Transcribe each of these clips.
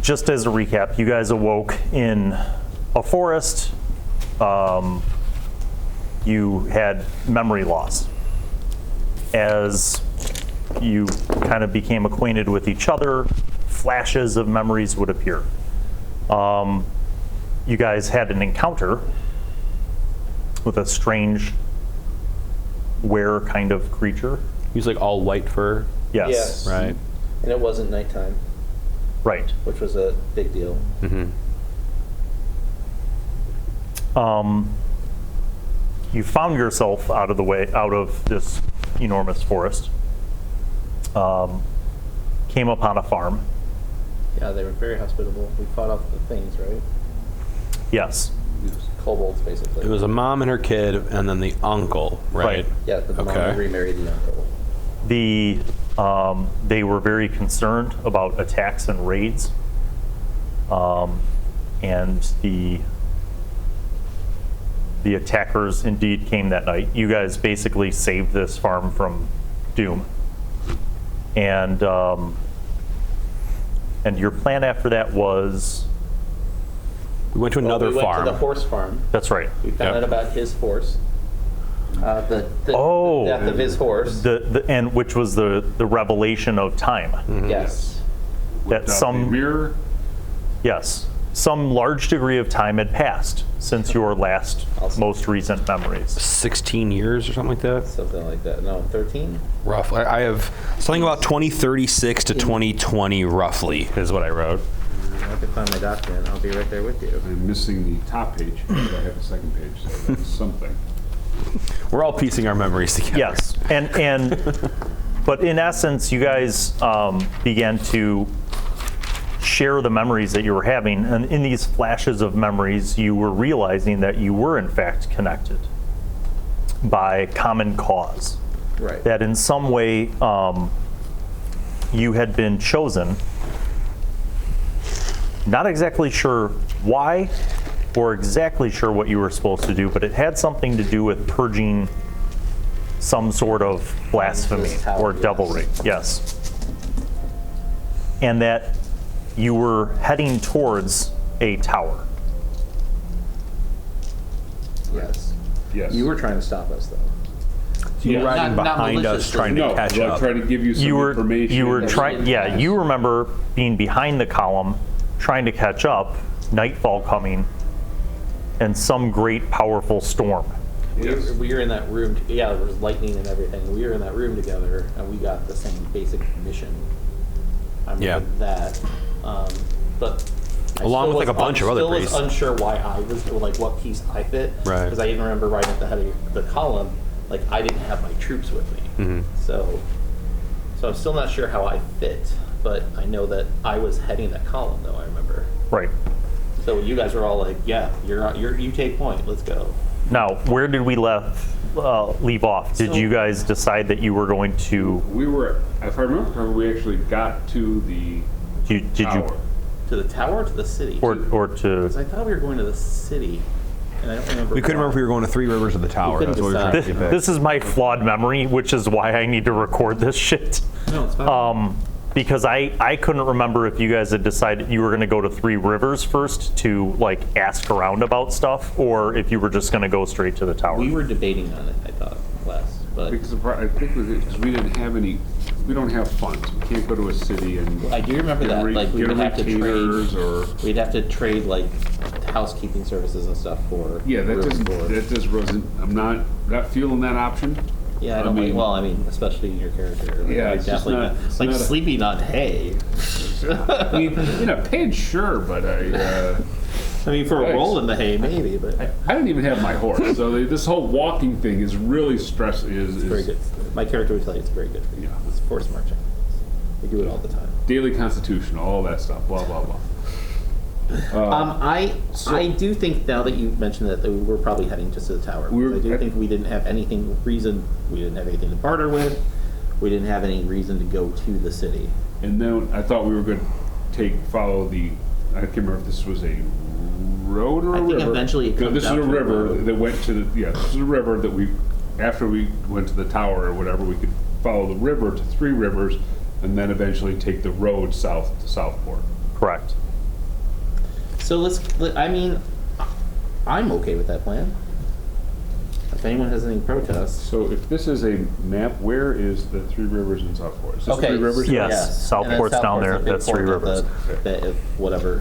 just as a recap, you guys awoke in a forest. You had memory loss. As you kind of became acquainted with each other, flashes of memories would appear. You guys had an encounter with a strange were kind of creature. He was like all white fur. Yes. Right. And it wasn't nighttime. Right. Which was a big deal. Mm-hmm. You found yourself out of this enormous forest. Came upon a farm. Yeah, they were very hospitable. We fought off the things, right? Yes. Kobolds, basically. It was a mom and her kid, and then the uncle, right? Yeah, the mom remarried the uncle. They were very concerned about attacks and raids, and the attackers indeed came that night. You guys basically saved this farm from doom, and your plan after that was. We went to another farm. We went to the horse farm. That's right. We found out about his horse. The death of his horse. And which was the revelation of time. Mm-hmm. Yes. That some mirror. Yes, some large degree of time had passed since your last, most recent memories. 16 years or something like that. Something like that. No, 13. Roughly, I have something about 2036 to 2020, roughly, is what I wrote. I can find my document. I'll be right there with you. I'm missing the top page, but I have the second page, so that's something. We're all piecing our memories together. Yes, but in essence, you guys began to share the memories that you were having, and in these flashes of memories, you were realizing that you were in fact connected by common cause. Right. That in some way you had been chosen. Not exactly sure why or exactly sure what you were supposed to do, but it had something to do with purging some sort of blasphemy or devilry. Yes. And that you were heading towards a tower. Yes. Yes. You were trying to stop us, though. So you were riding behind us trying to catch up. I'm trying to give you some information. You were trying, yeah, you remember being behind the column, trying to catch up, nightfall coming, and some great powerful storm. Yes. We were in that room, there was lightning and everything. We were in that room together, and we got the same basic mission. I remember that. But along with like a bunch of other priests. I was unsure why I was, like what piece I fit. Right. Because I even remember right at the head of the column, like I didn't have my troops with me. Mm-hmm. So I'm still not sure how I fit, but I know that I was heading that column, though, I remember. Right. So you guys were all like, yeah, you take point, let's go. Now, where did we leave off? Did you guys decide that you were going to... We were, if I remember, we actually got to the tower. To the tower or to the city? Or to... Because I thought we were going to the city, and I don't remember. We couldn't remember if we were going to Three Rivers or the tower. That's what we were trying to get back. This is my flawed memory, which is why I need to record this shit. No, it's fine. Because I couldn't remember if you guys had decided you were going to go to Three Rivers first to like ask around about stuff, or if you were just going to go straight to the tower. We were debating on it, I thought, less. But Because I think because we didn't have any, we don't have funds. We can't go to a city and. I do remember that. Like we would have to trade. Or we'd have to trade like housekeeping services and stuff for. Yeah, that just wasn't. I'm not feeling that option. Yeah, I don't mean. Well, I mean, especially in your character. Like, Yeah, it's definitely just not, it's like not sleeping on hay. I mean, paid sure, but I mean, for a roll in the hay, maybe, but I didn't even have my horse, so this whole walking thing is really stressful. Is very good. My character would tell you it's very good for you. Yeah. It's force marching. We do it all the time. Daily constitution, all that stuff, blah blah blah. I do think now that you mentioned that we were probably heading just to the tower. I do think we didn't have anything to barter with. We didn't have any reason to go to the city. And then I thought we were going to follow the. I can't remember if this was a road or a river. I think eventually it comes this is down a to river road. that went to the. Yeah, this is a river that we, after we went to the tower or whatever, we could follow the river to Three Rivers, and then eventually take the road south to Southport. Correct. So I mean, I'm okay with that plan. If anyone has any protests. So if this is a map, where is the Three Rivers and Southport? Is this Okay. Three Rivers? Yes. Southport's And then down there, Southport's a big that's Three point of Rivers. whatever,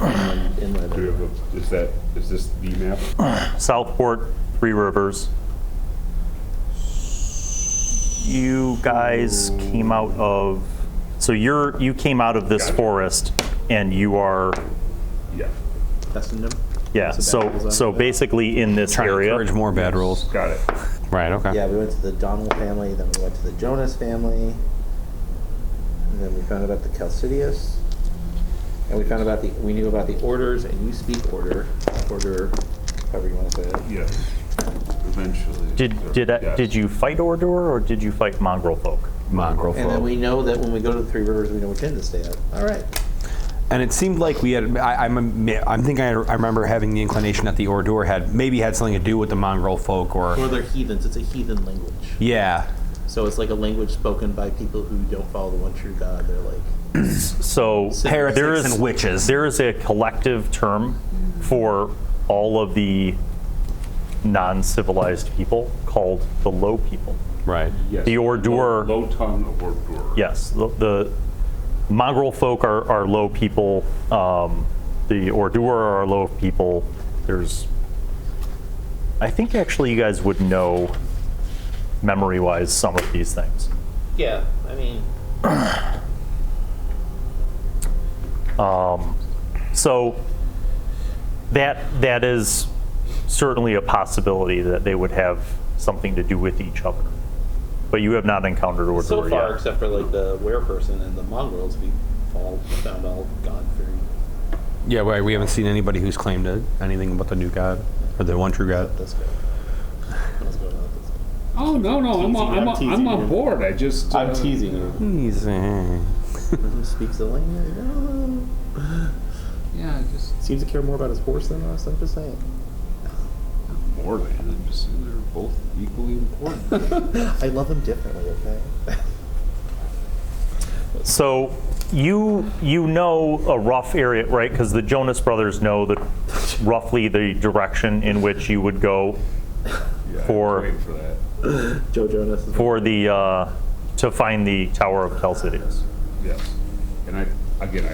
inland. Do we have is this the map? Southport, Three Rivers. You guys came out of, so you came out of this Gotcha. forest, and you are, Yeah. Testing them? yeah, so basically in this Trying to area. encourage more bad rolls. Got it. Right, okay. Yeah, we went to the Donald family, then we went to the Jonas family, and then we found out about the Calcidius, and we found about we knew about the orders, and you speak order, however you want to say it. Yes. Eventually. Did you fight Ordor, or did you fight Mongrel folk? Mongrel And then folk. we know that when we go to the Three Rivers, we know which inn to stay at. All right. And it seemed like we had. I'm thinking I remember having the inclination that the Ordor had something to do with the Mongrel folk, or Or they're heathens. It's a heathen language. yeah. So it's like a language spoken by people who don't follow the one true God. They're like, So Heretics and witches. There is a collective term for all of the non-civilized people called the Low People. Right. Yes. The Ordor. Low tongue of Ordor. Yes, the Mongrel folk are Low people. The Ordor are Low people. I think actually you guys would know memory-wise some of these things. yeah, I mean, So that is certainly a possibility that they would have something to do with each other. But you have not encountered Ordor so far, yet. except for like the wereperson and the mongrels, we all found all God-fearing. Yeah, right. We haven't seen anybody who's claimed anything about the new god or the one true god. This guy. What's going on with this guy? Oh no, teasing I'm on you. board. I just I'm teasing you. Who Who speaks the language? Oh. Yeah, just Seems to care more about his horse than us. I'm just saying. more than. I'm just saying they're both equally important. I love them differently. Okay. So you know a rough area, right? Because the Jonas brothers know roughly the direction in which you would go Yeah, For- I was waiting for that. Joe Jonas. Is for the to find the Tower of Calcidius. Yes. And I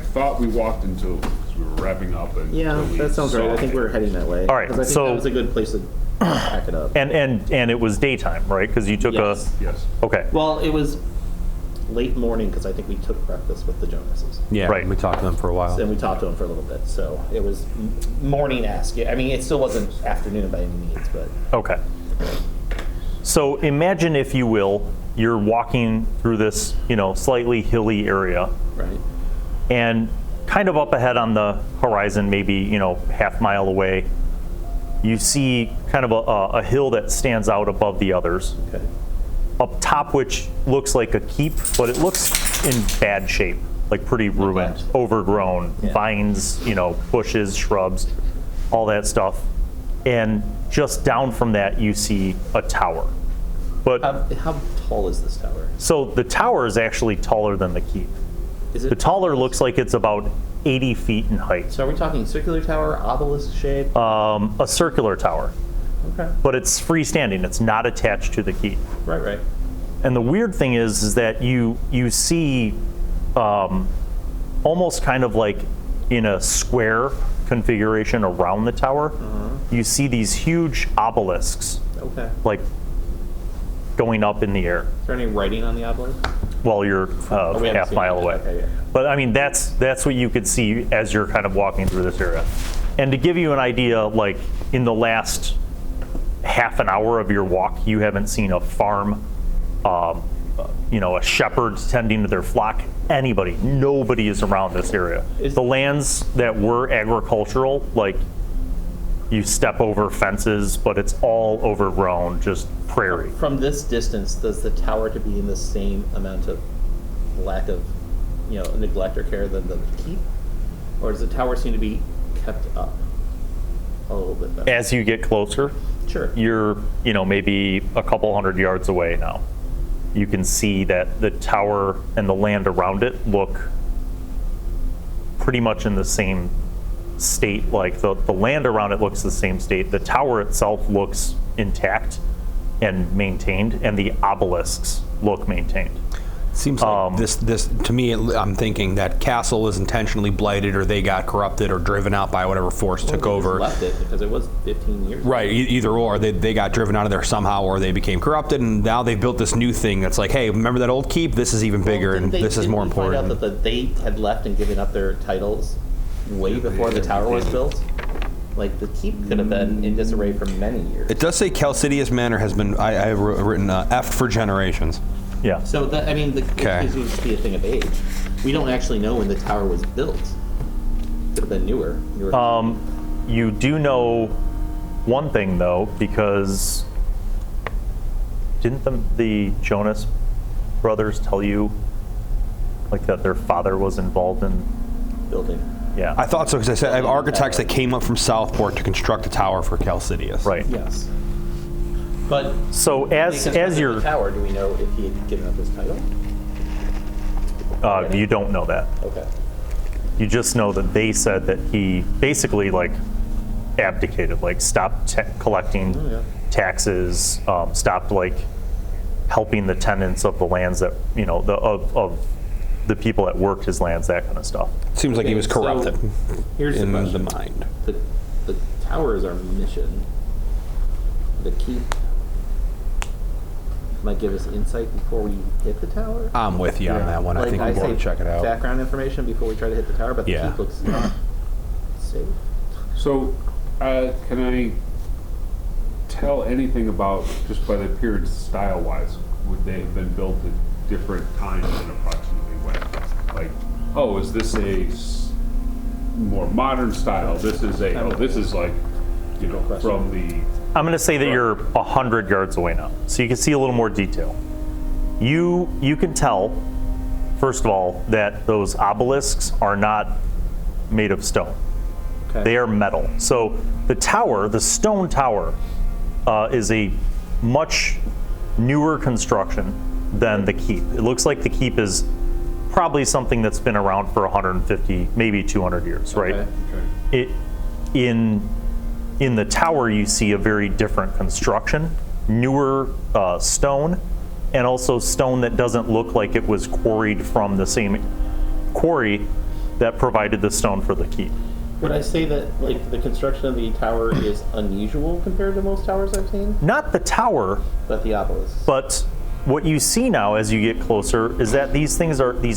thought we walked until because we were wrapping up. And yeah, until we that sounds right. I saw think it. we're heading that way. All right, 'Cause I think so- that was a good place to pack it up. And it was daytime, right? Because you took Yes. Yes. Okay. Well, it was late morning because I think we took breakfast with the Jonases. Yeah, Right. we talked to them for a while. And we talked to them for a little bit, so it was morning-esque. I mean, it still wasn't afternoon by any means, but Okay. So imagine, if you will, you're walking through this, slightly hilly area, right. and kind of up ahead on the horizon, maybe, half mile away, you see kind of a hill that stands out above the others, Okay. up top which looks like a keep, but it looks in bad shape, like pretty ruined, that. overgrown, Yeah. vines, bushes, shrubs, all that stuff. And just down from that, you see a tower. But How tall is this tower? so the tower is actually taller than the keep. Is it? The taller looks like it's about 80 feet in height. So are we talking circular tower, obelisk shape? A circular tower, Okay. but it's freestanding. It's not attached to the keep. Right. And the weird thing is that you see almost kind of like in a square configuration around the tower, you see these huge obelisks Okay. like going up in the air Is there any writing on the obelisk? while you're we haven't half seen mile it. away. Okay, yeah. But I mean, that's what you could see as you're kind of walking through this area. And to give you an idea, like in the last half an hour of your walk, you haven't seen a farm, a shepherd tending to their flock, anybody. Nobody is around this area. The lands that were agricultural, like you step over fences, but it's all overgrown, just prairie. From this distance, does the tower to be in the same amount of lack of, neglect or care than the keep? Or does the tower seem to be kept up a little bit better? As you get closer, Sure. you're, maybe a couple hundred yards away now. You can see that the tower and the land around it look pretty much in the same state. Like the land around it looks the same state. The tower itself looks intact and maintained, and the obelisks look maintained. Seems like this to me, I'm thinking that castle was intentionally blighted, or they got corrupted or driven out by whatever force took over. Left it because it was 15 years. Right, either or. They got driven out of there somehow, or they became corrupted, and now they built this new thing that's like, hey, remember that old keep? This is even bigger, and this is more important. Find out that they had left and given up their titles way before the tower was built? Like, the keep could have been in disarray for many years. It does say Calcidius Manor has been, I have written F for generations. Yeah. So, that, I mean, the keep seems to be a thing of age. We don't actually know when the tower was built. Could have been newer. You do know one thing, though, because didn't the Jonas brothers tell you, like, that their father was involved in building? Yeah. I thought so, because I said I have architects that came up from Southport to construct a tower for Calcidius. Right. Yes. But so as you're the tower, do we know if he had given up his title? You don't know that. Okay. You just know that they said that he basically like abdicated, like stopped collecting taxes, stopped like helping the tenants of the lands that of the people that worked his lands, that kind of stuff. Seems like he was corrupted. So here's in the question. the mind. The tower is our mission. The keep might give us insight before we hit the tower. I'm with you on that one. I think we want to check it out. Background information before we try to hit the tower, but the keep looks safe. So, can I tell anything about, just by the appearance, style-wise, would they have been built at different times and approximately when? Like, oh, is this a more modern style? This is this is like, from the... I'm going to say that you're 100 yards away now, so you can see a little more detail. You can tell, first of all, that those obelisks are not made of stone. Okay. They are metal. So the tower, the stone tower, is a much newer construction than the keep. It looks like the keep is probably something that's been around for 150, maybe 200 years, right? Okay. In the tower, you see a very different construction, newer stone, and also stone that doesn't look like it was quarried from the same quarry that provided the stone for the keep. Would I say that like the construction of the tower is unusual compared to most towers I've seen? Not the tower, but the obelisk. But what you see now as you get closer is that these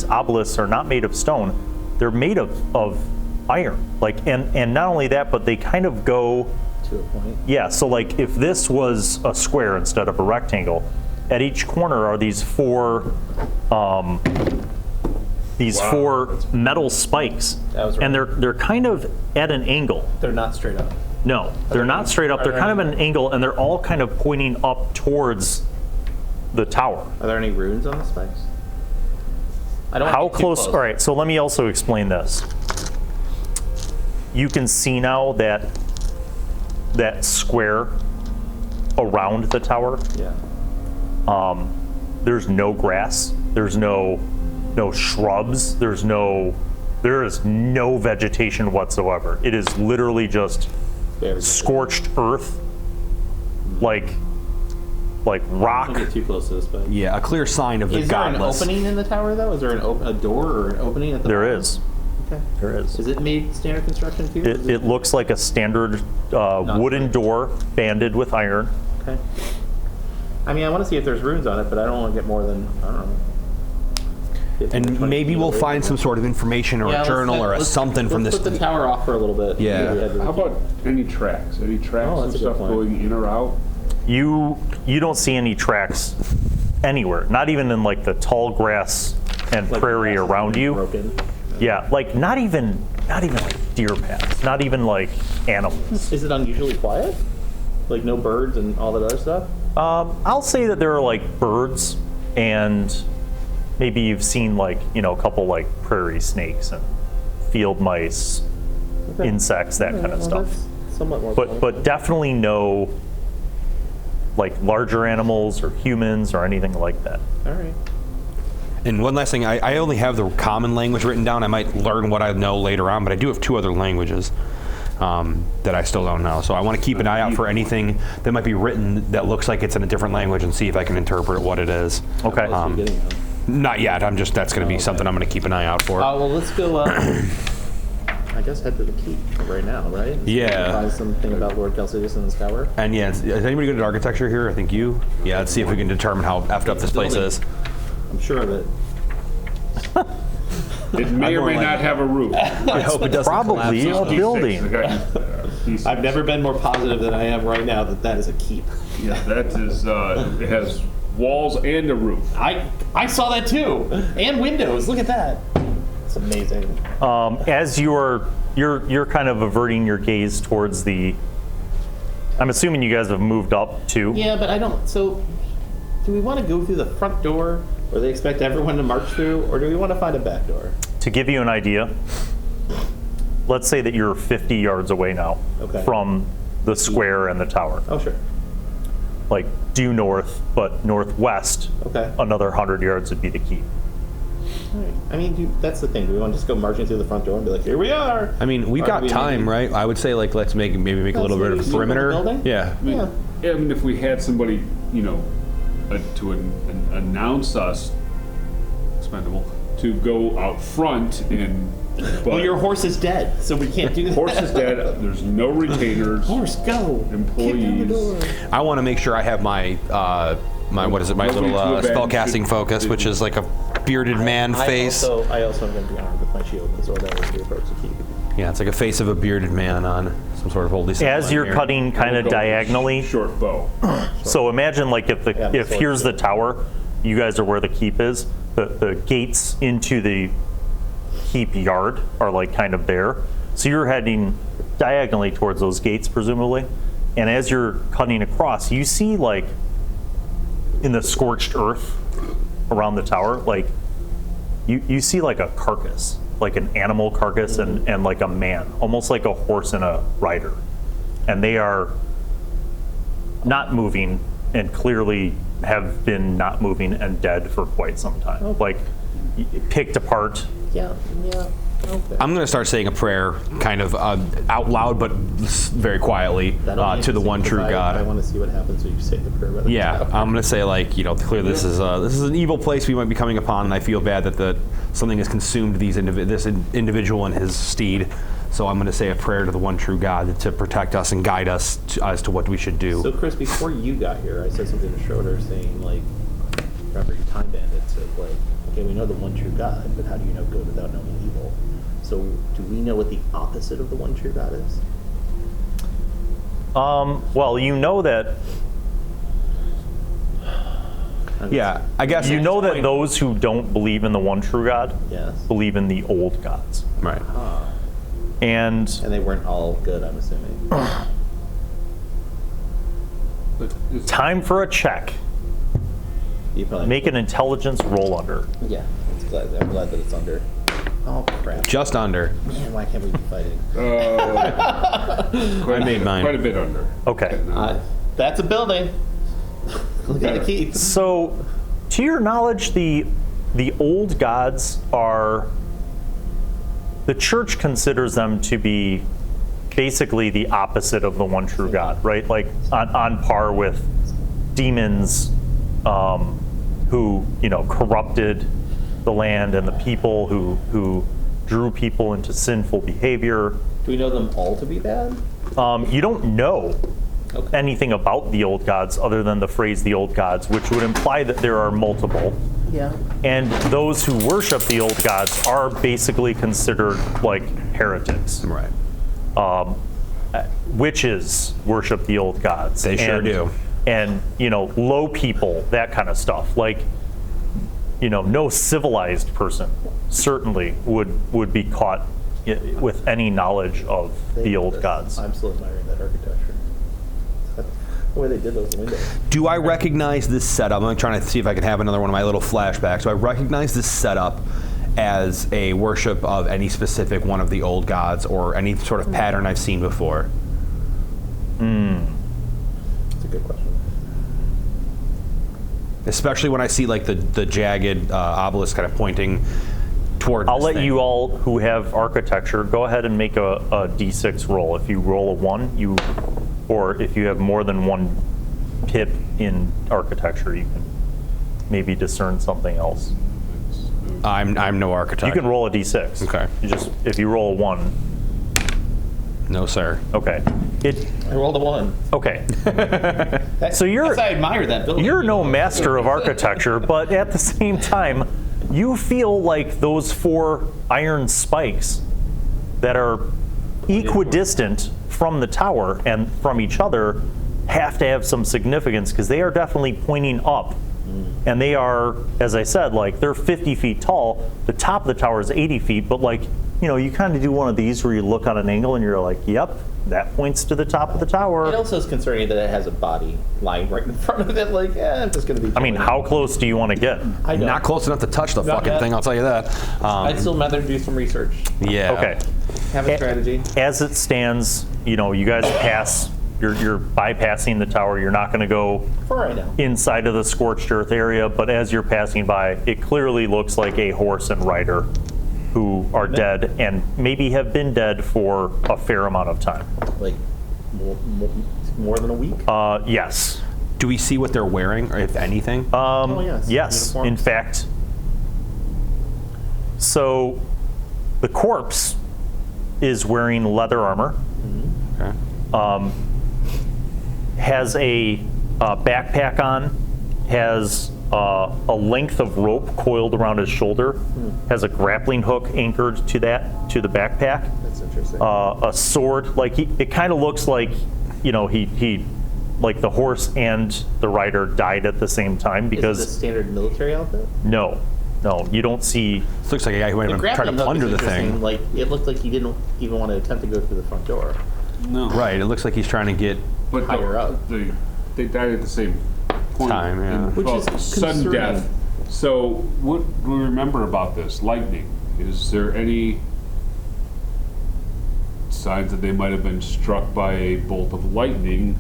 obelisks are not made of stone. They're made of iron. Like, and not only that, but they kind of go to a point. Yeah, so like if this was a square instead of a rectangle, at each corner are these four metal spikes. That was right. And they're kind of at an angle. They're not straight up. No, they're not straight up. They're kind of at an angle, and they're all kind of pointing up towards the tower. Are there any runes on the spikes? I don't. How close? All right, so let me also explain this. You can see now that square around the tower. Yeah. There's no grass. There's no shrubs. There is no vegetation whatsoever. It is literally just scorched earth, like rock. Don't get too close to this, but Yeah, a clear sign of the is there an godless. opening in the tower though? Is there a door or an opening at the There bottom? is. Okay. There is. Is it made standard construction too? It looks like a standard wooden door banded with iron. Okay. I mean, I want to see if there's runes on it, but I don't want to get more than, I don't know. 15 or And 20 maybe feet we'll away find from some it. sort of information or Yeah, a journal or something from this. Let's put the tower off for a little bit. Yeah. How about any tracks? Any tracks Oh, and that's a good stuff point. going in or out? You don't see any tracks anywhere. Not even in like the tall grass and Like prairie the grass is around you. Broken. Yeah, like not even like deer paths. Not even like animals. Is it unusually quiet? Like no birds and all that other stuff? I'll say that there are like birds, and maybe you've seen like a couple like prairie snakes and field mice, Okay. insects, that kind of Well, stuff. that's somewhat more But definitely no like larger animals or humans or anything like that. all right. And one last thing, I only have the common language written down. I might learn what I know later on, but I do have 2 other languages that I still don't know. So I want to keep an eye out for anything that might be written that looks like it's in a different language and see if I can interpret what it is. Okay. Not yet. That's going to be something I'm going to keep an eye out for. Well, let's go. I guess head to the keep right now, right? Yeah. Find something about Lord Kelsidius and the Scour. And yeah, is anybody good at architecture here? I think you. Yeah, let's see if we can determine how effed up this place is. I'm sure of it. It may or may not have a roof. I hope it doesn't Probably a collapse. building. I've never been more positive than I am right now that is a keep. Yeah, that is. It has walls and a roof. I saw that too, and windows. Look at that. It's amazing. As you're kind of averting your gaze towards the. I'm assuming you guys have moved up too. Yeah, but I don't. So, do we want to go through the front door, or they expect everyone to march through, or do we want to find a back door? To give you an idea, let's say that you're 50 yards away now from the square and the tower. Oh, sure. Like due north, but northwest. Okay. Another 100 yards would be the keep. All right. I mean, that's the thing. Do we want to just go marching through the front door and be like, "Here we are"? I mean, we've got time, right? I would say like let's maybe make a little bit of a perimeter. Yeah. Yeah. I mean, if we had somebody, to announce us, expendable, to go out front and. Well, your horse is dead, so we can't do that. Horse is dead. There's no retainers. Horse, go. Employees. Kick down the door. I want to make sure I have my what is it? My little spellcasting focus, which is like a bearded man face. I also am going to be armed with my shield and sword. That was the approach to keep. Yeah, it's like a face of a bearded man on some sort of holy symbol. As you're cutting kind of diagonally. Short bow. So imagine like if here's the tower, you guys are where the keep is. The gates into the keep yard are like kind of there. So you're heading diagonally towards those gates, presumably. And as you're cutting across, you see like in the scorched earth around the tower, like you see like a carcass, like an animal carcass and like a man, almost like a horse and a rider. And they are not moving and clearly have been not moving and dead for quite some time. Okay. Like picked apart. Yeah. Okay. I'm going to start saying a prayer kind of out loud, but very quietly to the one true God. I want to see what happens when you say the prayer. Yeah, I'm going to say like, clearly this is an evil place we might be coming upon, and I feel bad that something has consumed this individual and his steed. So I'm going to say a prayer to the one true God to protect us and guide us as to what we should do. So Chris, before you got here, I said something to Schroeder saying like, remember your time bandits of like, okay, we know the one true God, but how do you know good without knowing evil? So do we know what the opposite of the one true God is? Well, you know that. Yeah, I guess You know that those who don't believe in the one true God believe in the old gods. Right. And they weren't all good, I'm assuming. time for a check. You probably Make an intelligence roll under. Yeah, I'm glad that it's under. Oh crap! Just under. Man, why can't we be fighting? I made mine. Quite a bit under. Okay. That's a building. Look at the keep. So, to your knowledge, the old gods are. The church considers them to be basically the opposite of the one true God, right? Like on par with demons who, corrupted the land and the people, who drew people into sinful behavior. Do we know them all to be bad? You don't know anything about the old gods other than the phrase the old gods, which would imply that there are multiple. Yeah. And those who worship the old gods are basically considered like heretics. Right. Witches worship the old gods. They sure do. And, low people, that kind of stuff. Like, no civilized person certainly would be caught with any knowledge of the old gods. I'm still admiring that architecture. The way they did those windows. Do I recognize this setup? I'm trying to see if I can have another one of my little flashbacks. Do I recognize this setup as a worship of any specific one of the old gods or any sort of pattern I've seen before? That's a good question. Especially when I see like the jagged obelisk kind of pointing toward. I'll this let thing. you all who have architecture go ahead and make a d6 roll. If you roll a 1, or if you have more than one pip in architecture, you can maybe discern something else. I'm no architect. You can roll a d6. Okay. If you roll a 1, No, sir. okay. I rolled a 1. Okay. So I admire that building. You're no master of architecture, but at the same time, you feel like those 4 iron spikes that are equidistant from the tower and from each other have to have some significance, because they are definitely pointing up. And they are, as I said, like they're 50 feet tall. The top of the tower is 80 feet, but like, you kind of do one of these where you look on an angle and you're like, yep, that points to the top of the tower. It also is concerning that it has a body lying right in front of it. Like, I'm just going to be. I mean, how close do you want to get? I don't. Not close enough to touch the Not fucking yet. thing, I'll tell you that. I'd still rather do some research. Yeah. Okay. Have a strategy. As it stands, you guys pass, you're bypassing the tower. You're not going to go For right now. inside of the scorched earth area, but as you're passing by, it clearly looks like a horse and rider who are dead and maybe have been dead for a fair amount of time. Like, more than a week? Yes. Do we see what they're wearing, or if anything? Oh, yes. Yes, Uniforms. in fact. So the corpse is wearing leather armor, Okay. has a backpack on, has a length of rope coiled around his shoulder, has a grappling hook anchored to the backpack, That's interesting. a sword. Like it kind of looks like, he like the horse and the rider died at the same time, Is because it a standard military outfit? no, you don't see. This looks like a guy who might have been trying to hook plunder is the interesting. thing. Like, it looked like he didn't even want to attempt to go through the front door. No. Right, it looks like he's trying to get. But Higher up. They died at the same point. Time, yeah. And, Which well, is sudden concerning. death. So what do we remember about this? Lightning. Is there any signs that they might have been struck by a bolt of lightning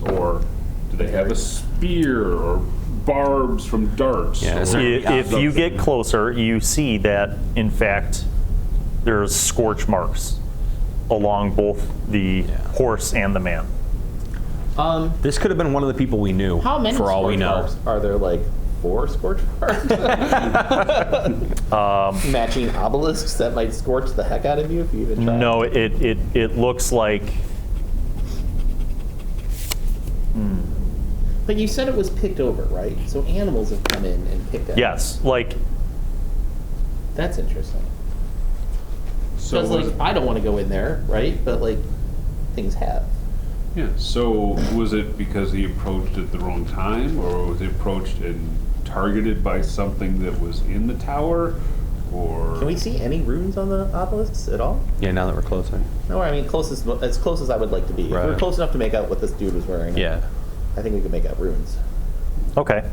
or do they have a spear or barbs from darts? Yeah, is or- there- If you get closer, you see that, in fact, there's scorch marks along both the horse and the man. This could have been one of the people we knew, How many for all we scorch know. marks? Are there like 4 scorch marks? Matching obelisks that might scorch the heck out of you if you even try. No, it looks like, But you said it was picked over, right? So animals have come in and picked it. yes, like, That's interesting. So Because was, like I don't want to go in there, right? But like things have. yeah. So was it because he approached at the wrong time, or was he approached and targeted by something that was in the tower, or? Can we see any runes on the obelisks at all? Yeah, now that we're closer. No, I mean as close as I would like to be. If we're Right. close enough to make out what this dude was wearing. Yeah. I think we could make out runes. okay.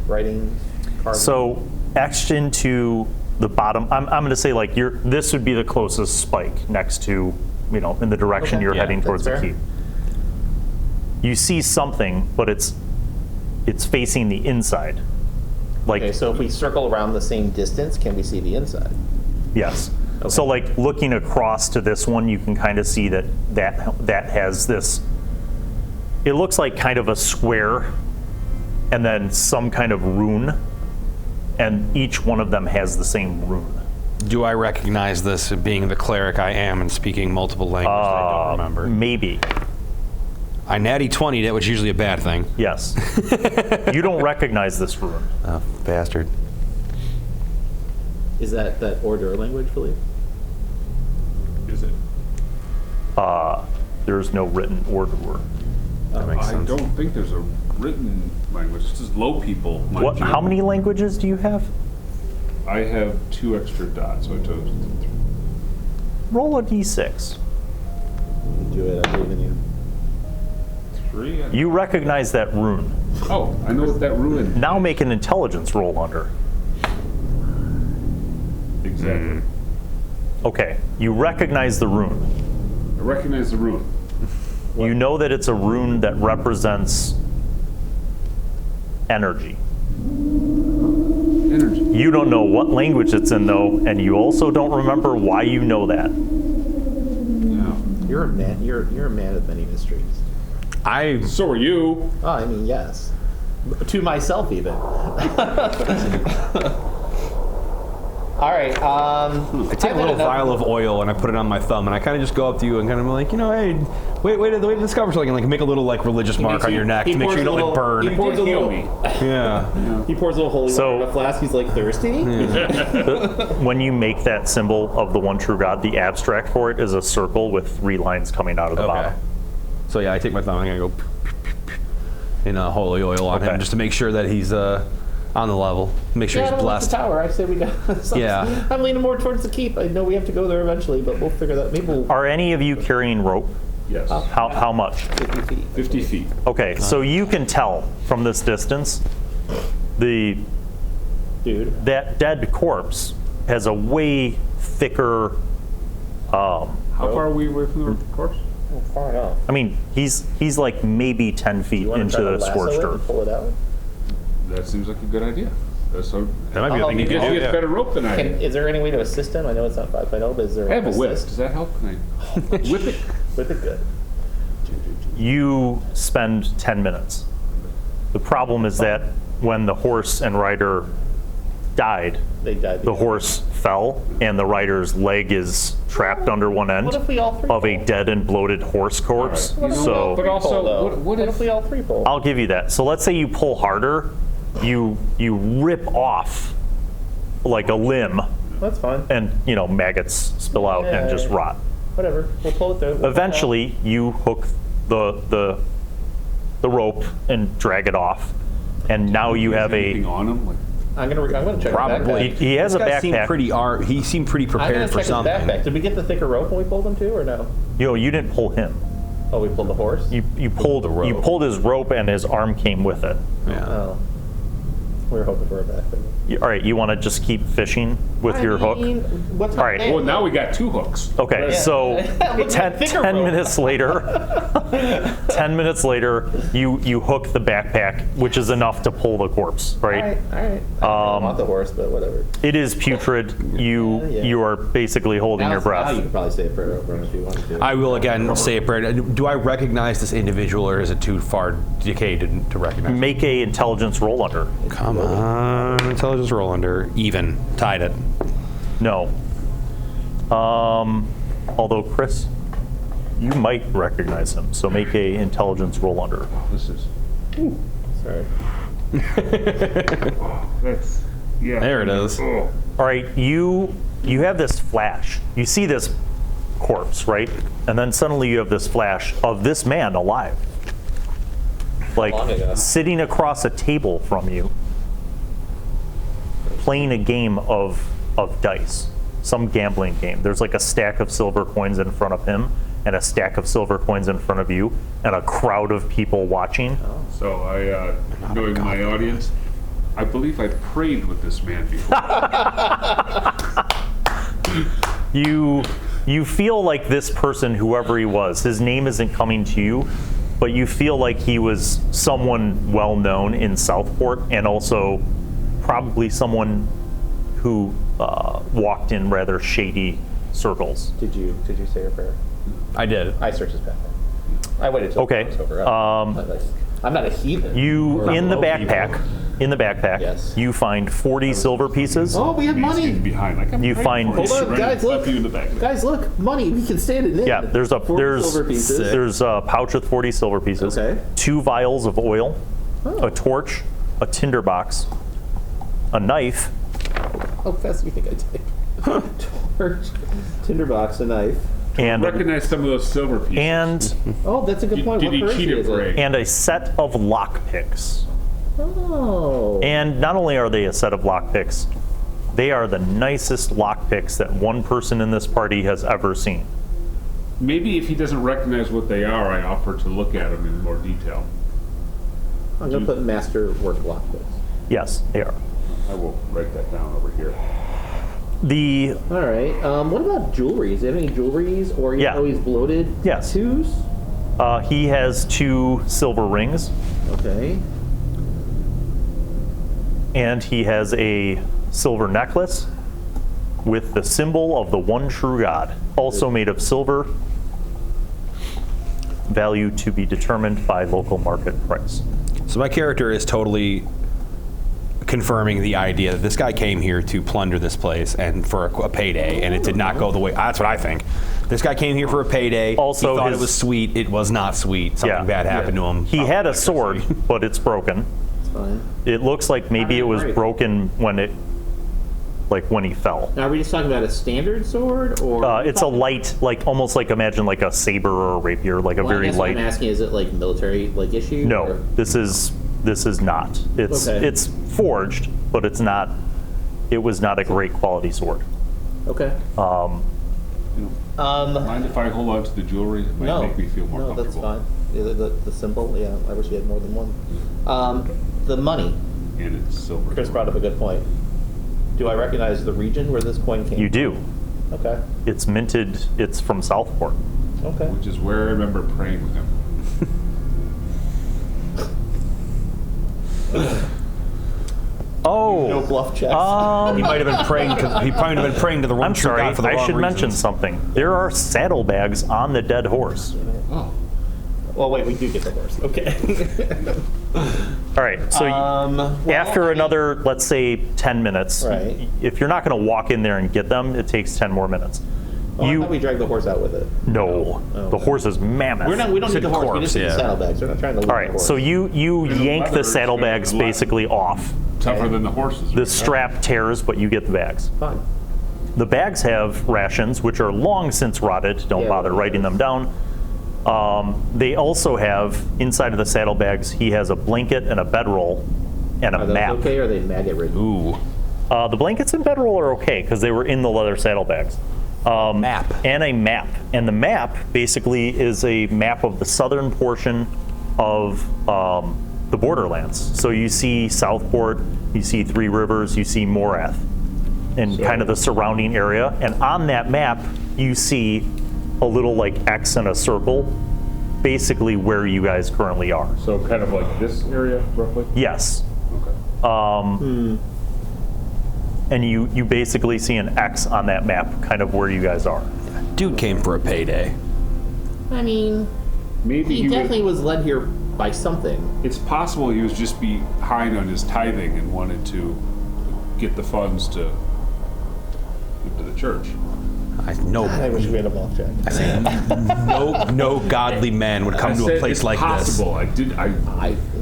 Writing, carving. So etched into the bottom, I'm going to say like this would be the closest spike next to, in the direction Okay. you're Yeah, heading that's towards the fair. keep. You see something, but it's facing the inside. Like, Okay, so if we circle around the same distance, can we see the inside? yes. So like looking across to this one, you can kind of see that has this, it looks like kind of a square and then some kind of rune, and each one of them has the same rune. Do I recognize this being the cleric I am and speaking multiple languages that I don't remember? Maybe, I natty 20'd it, which is usually a bad thing. yes. You don't recognize this rune. Oh, bastard. Is that order language, Philippe? Is it? There's no written order. That makes I sense. don't think there's a written language. It's just low people. What? How many languages do you have? I have 2 extra dots, so I chose 3. Roll a d6. Do it, I believe in you. 3? You recognize that rune. Oh, I know what that ruin. Now make an intelligence roll under. Exactly. Okay, you recognize the rune. I recognize the ruin. You know that it's a rune that represents, energy. Energy. You don't know what language it's in, though, and you also don't remember why you know that. Yeah. You're a man. You're a man of many mysteries. So are you. Oh, I mean, yes. To myself, even. All right. I take a little vial of oil and I put it on my thumb, and I kind of just go up to you and kind of like, hey, wait to discover something, and like make a little like religious mark on your neck to make sure you don't like burn. He pours a little. Yeah. He pours a little holy water in a flask. He's like thirsty. When you make that symbol of the one true God, the abstract for it is a circle with 3 lines coming out of the bottom. So yeah, I take my thumb and I go in holy oil on him just to make sure that he's on the level. Make sure he's blessed. The tower. I say we got. Yeah. I'm leaning more towards the keep. I know we have to go there eventually, but we'll figure that. Maybe we'll. Are any of you carrying rope? Yes. How much? 50 feet. 50 feet. Okay, so you can tell from this distance, that dead corpse has a way thicker. How far are we away from the corpse? Oh, far enough. I mean, he's like maybe 10 feet into the scorched earth. Pull it out. That seems like a good idea. So That might be a thing you I guess can he do. has better rope than I do. Is there any way to assist him? I know it's not 5.0, but is there? I have a whip. assist? Does that help? Can I whip it? Whip it good. You spend 10 minutes. The problem is that when the horse and rider died, They died. the horse fell and the rider's leg is trapped under one end What if we all three of a pull? dead and bloated horse corpse. You know So what? But also, Though? what if we all 3 pull? I'll give you that. So let's say you pull harder, you rip off like a limb, That's fine. and maggots spill out and just rot. Whatever. We'll pull it through. We'll pull it Eventually, you hook the rope and drag it off, and now you have anything a. on him? Like, out. I'm gonna check Probably. his backpack. He has a This guy seemed backpack. he seemed pretty I'm prepared gonna for check his something. backpack. Did we get the thicker rope when we pulled him too, or no? You didn't pull him. Oh, we pulled the horse. You pulled the rope. You pulled his rope, and his arm came with it. Yeah. Oh. We were hoping for a backpack. All right, you want to just keep fishing with your hook? What's All right. well, now we got 2 hooks. Okay, Yeah. so Look at 10 thicker rope. minutes later, 10 minutes later, you hook the backpack, which is enough to pull the corpse, right? All right. I don't want the horse, but whatever. It is putrid. You are basically holding your Now breath. you can probably say a prayer over him if you want to. I will again say a prayer. Do I recognize this individual, or is it too far decayed to recognize? Make a intelligence roll under. Come on, intelligence roll under. Even. Tied it. No. Although Chris, you might recognize him, so make a intelligence roll under. This is. Sorry. That's. Yeah. There it is. Oh. All right, you have this flash. You see this corpse, right? And then suddenly you have this flash of this man alive. Like Long ago. sitting across a table from you, playing a game of dice, some gambling game. There's like a stack of silver coins in front of him and a stack of silver coins in front of you and a crowd of people watching. So knowing my audience, I believe I prayed with this man before. You feel like this person, whoever he was, his name isn't coming to you, but you feel like he was someone well known in Southport and also probably someone who walked in rather shady circles. Did you say your prayer? I did. I searched his backpack. I waited till Okay. it was over. I'm not a heathen. You in the backpack. In the backpack, Yes. you find 40 silver pieces. Oh, we have He's money. behind. Like I'm You right find- for you. Hold on, Right guys, to slap look. you in the back. Guys, look, money. We can stand it in. Yeah, there's 40 silver pieces. there's a pouch with 40 silver pieces. Okay. 2 vials of oil, a torch, a tinderbox, a knife, How fast do you think I take? Torch, tinderbox, a knife. and Recognize some of those silver pieces. Oh, that's a good point. Did What he currency cheat at is it? parade? and a set of lockpicks. Oh. And not only are they a set of lockpicks, they are the nicest lockpicks that one person in this party has ever seen. Maybe if he doesn't recognize what they are, I offer to look at them in more detail. I'm going to put master work lockpicks. Yes, they are. I will write that down over here. The All right. What about jewelries? Do you have any jewelries or Yeah. always bloated Yes. tattoos? he has 2 silver rings. Okay. And he has a silver necklace with the symbol of the one true God, also made of silver, value to be determined by local market price. So my character is totally confirming the idea that this guy came here to plunder this place and for a payday, and it did not go the way. That's what I think. This guy came here for a payday. Also, he thought it was sweet. It was not sweet. Something bad happened to him. He had a sword, but it's broken. It's fine. It looks like maybe it was Right. broken when when he fell. Now, are we just talking about a standard sword, or? It's a light, almost like imagine like a saber or a rapier, like a Well, I very guess what light. I'm asking, is it like military issue? No, or- this is not. Okay. It's forged, but it's not. It was not a great quality sword. Okay. Mind if I hold on to the jewelry? It might No. make me feel more no, comfortable. that's fine. The symbol, yeah. I wish you had more than one. The money. And it's silver. Chris brought up a good point. Do I recognize the region where this coin came? You do. Okay. It's minted. It's from Southport. Okay. Which is where I remember praying with him. Oh. No bluff checks. He might have been praying. He probably have been praying to the wrong I'm true sorry. God for the I wrong should mention reasons. something. There are saddlebags on the dead horse. Oh. Well, wait, we do get the horse. Okay. All right. So after another, let's say, 10 minutes, Right. if you're not going to walk in there and get them, it takes 10 more minutes. Oh, I thought we dragged the horse out with it. No, Oh. the horse is mammoth. We don't need the horse. We just need the yeah. saddlebags. We're not trying to lose All the right, horse. so you yank leather the is saddlebags gonna be basically off. Tougher than the horses. The strap tears, but you get the bags. Fine. The bags have rations, which are long since rotted. Don't Yeah, bother yeah. writing them down. They also have, inside of the saddlebags, he has a blanket and a bedroll and Are a those map. okay, or are they maggot ridden? Ooh. The blankets and bedroll are okay because they were in the leather saddlebags. Map. And a map. And the map basically is a map of the southern portion of the Borderlands. So you see Southport, you see Three Rivers, you see Morath, and kind of the surrounding area. And on that map, you see a little X and a circle, basically where you guys currently are. So kind of like this area, roughly? Yes. Okay. And you basically see an X on that map, kind of where you guys are. Dude came for a payday. I mean, Maybe he definitely was led here by something. It's possible he was just behind on his tithing and wanted to get the funds to give to the church. I wish we had a bluff check. No godly man would come I to a said place it's like possible.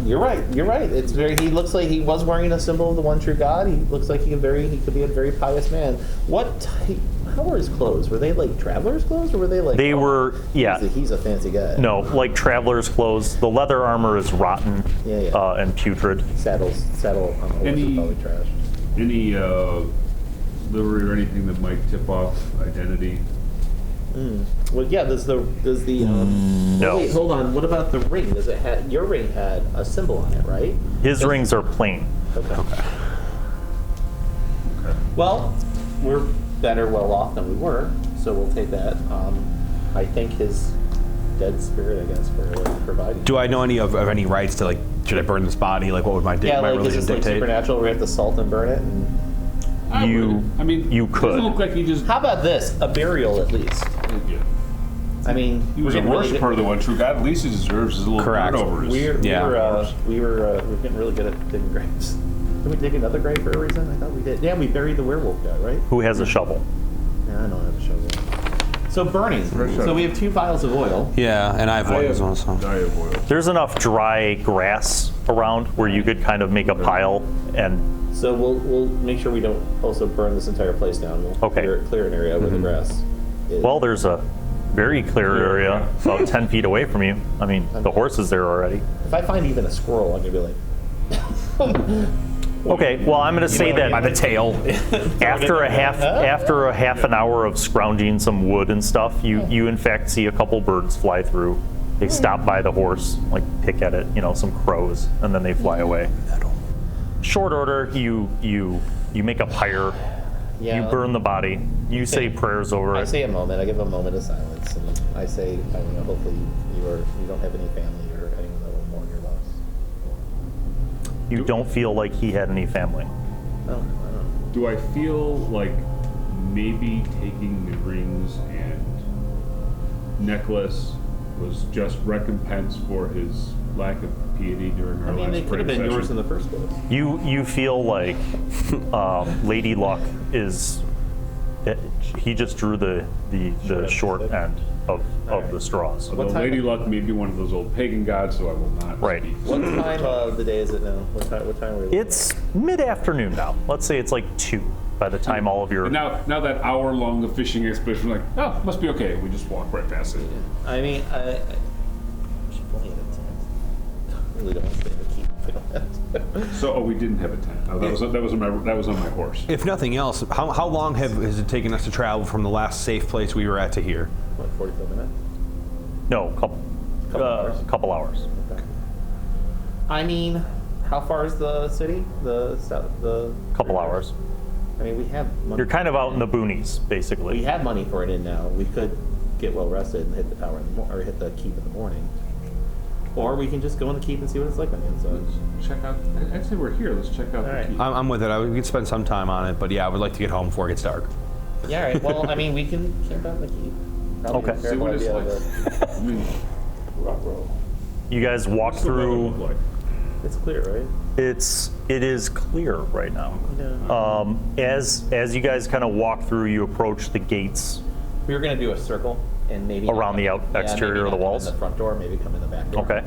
You're right. You're right. It's very. He looks like he was wearing a symbol of the one true God. He looks like he could be a very pious man. What type? How were his clothes? Were they like traveler's clothes, or were they like? They were, yeah. He's a fancy guy. No, like traveler's clothes. The leather armor is rotten Yeah. and putrid. Saddle on the horse is probably trash. Any livery or anything that might tip off identity? Well, yeah. Does the No. Wait, hold on. What about the ring? Does it have? Your ring had a symbol on it, right? His rings are plain. Okay. Well, we're better well off than we were, so we'll take that. I thank his dead spirit, I guess, for providing. Do I know any of any rights to should I burn this body? What would my Yeah, my like is religion this like dictate? supernatural? We have to salt and burn it. And You it could. doesn't look like he just. how about this? A burial, at least. Yeah. I mean, He was we're a getting really worshiper of good- the one true God. At least he deserves his little Correct. dirt over his. We're getting really good at digging graves. Did we dig another grave for a reason? I thought we did. Yeah, we buried the werewolf guy, right? Who has a shovel? Yeah, I don't have a shovel. So burning. So we have 2 vials of oil. Yeah, and I have one as well. So. I have oil. There's enough dry grass around where you could kind of make a pile and So we'll make sure we don't also burn this entire place down. We'll Okay. clear an area where the grass is. well, there's a very clear area about 10 feet away from you. I mean, the horse is there already. If I find even a squirrel, I'm gonna be like, Okay, well, I'm going to say that By the tail. after a half an hour of scrounging some wood and stuff, you in fact see a couple birds fly through. They stop by the horse, pick at it, some crows, and then they fly away. Short order, you make a pyre, yeah. you burn the body, you say prayers over I it. say a moment. I give a moment of silence, and I say, hopefully you don't have any family or anyone that will mourn your loss. You don't feel like he had any family. Oh, I don't know. Do I feel like maybe taking the rings and necklace was just recompense for his lack of piety during our I mean, last they could have been session? yours in the first place. You feel like Lady Luck is. He just drew the short end of the straws. Although What time- Lady Luck may be one of those old pagan gods, so I will not Right. speak. What time of the day is it now? What time are we looking It's mid-afternoon now. Let's say it's like 2 by the time all of your. And now that hour-long fishing expedition, we're like, oh, must be okay. We just walk right past it. at? I mean, I should only have a tent. I really don't want to stay in the keep if we don't have to. So, we didn't have a tent. Oh, that was on my horse. If nothing else, how long has it taken us to travel from the last safe place we were at to here? What, 45 minutes? No, couple hours. Okay. I mean, how far is the city? The Couple hours. I mean, we have money. You're kind of out in the boonies, basically. We have money for it in now. We could get well rested and hit the tower or hit the keep in the morning, or we can just go in the keep and see what it's like on the inside. Check out. I'd say we're here. Let's check out All right. the keep. I'm with it. We could spend some time on it, but yeah, I would like to get home before it gets dark. Yeah, all right. Well, I mean, we can camp out in the keep. Probably Okay. a See terrible what it's idea, like. but I mean, rock roll. You guys walk what's the weather through. look like? It's clear, right? It is clear right now. Yeah. As you guys kind of walk through, you approach the gates. We were gonna do a circle and maybe Around the not- exterior maybe of the not come walls? In the front door, maybe come in the back door. Okay.